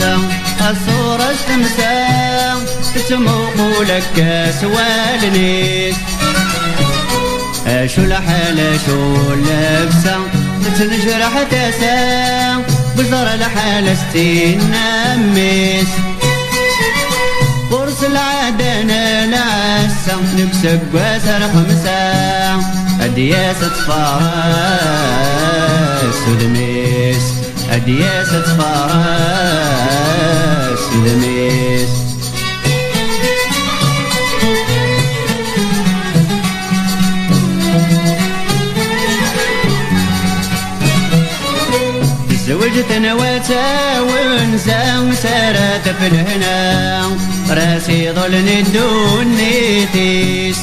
فرنسا الصورة تمسا تتموق لك سوالنيس شو الحالة شو اللبسة تتنجرح تسا بزر الحالة ستنمس قرص العدنا العسا نكسب وسر خمسة أدياسة فارس ودميس أدياسة فارس ودميس تزوجت انا وتاونسا وسارت في الهنا راسي ظلني الدنيتيس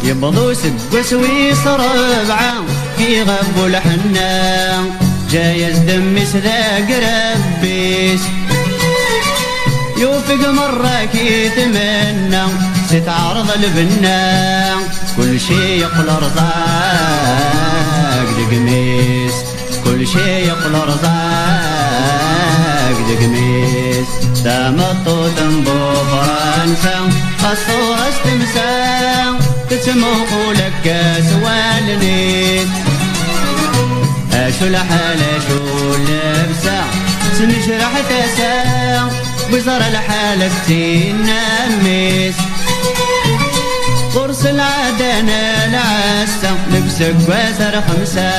يبضو سقوس ويصر ربعا كي غبو الحنا جايز دمس ذاك ربيس يوفق مرة كي تمنى ستعرض البنا كل شي يقل رزاق دقميس كل شي يقل رزاق دقميس دامطو تنبو فرنسا الصورة استمسا تتموق لك سوالنيس شو الحالة شو اللبسة تنجرح تسا بزر الحالة ستنمس قرص العدنا العسا لبسك وسر خمسة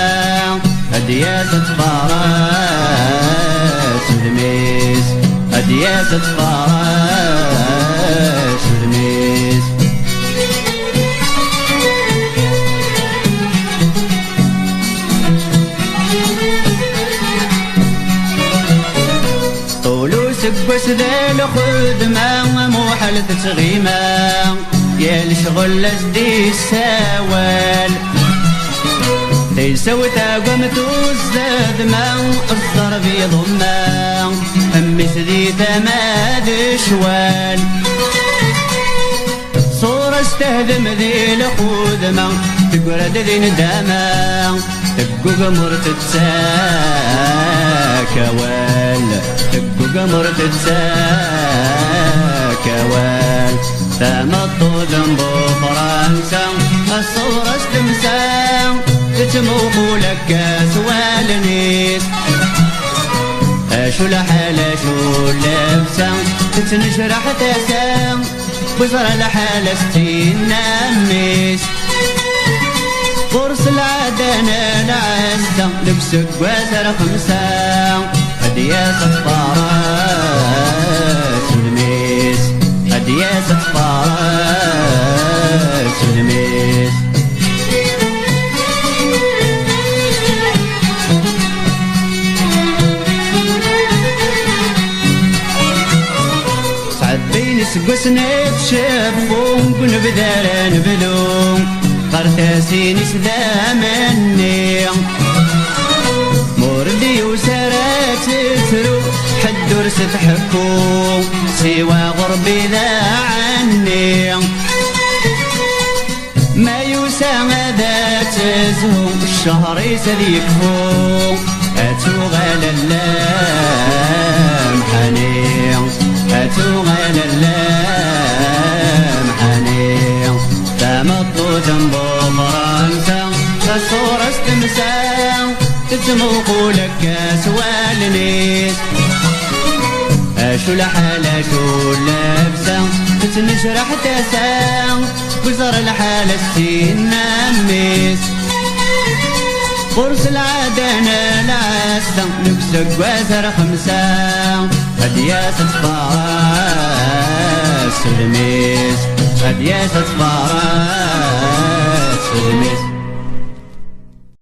أدياسة فارس ودميس أدياسة فارس ودميس سقوس ذا الخدمة مو حالة تغيمة يا الشغل لزدي السوال تيسوي تاقوم توزدما الضرب يضمه أمس ذي تماد شوال صورة استهدم ذي الخدمة تقرد ذي ندامة تقو قمر تتساكوال تقو قمر تتساكوال تمطو ذنبو فرنسا الصورة استمسا تتموق لك سوالنيس شو الحالة شو اللبسة تتنجرح تسا بزر الحالة ستنمس قرص العدنا العسا لبسك وسر خمسة أدياسة فارس ودميس أدياسة فارس ودميس سعد بين سقوسنا بشفون كن بداران بلوم قرتاسين سدامني موردي وسارات ترو حد ورست حكو سوى غربي ذا عني ما يسامى ذات زهو الشهر يسذيكفو أتو غال اللام حنين أتو غال اللام حنين تمطو جنبو فرنسا الصورة استمسا تتموق لك سوالنيس شو الحالة شو اللبسة تتنجرح تسا بزر الحالة ستنمس قرص العدنا العسا نكسك وسر خمسة أدياسة فارس ودميس أدياسة فارس ودميس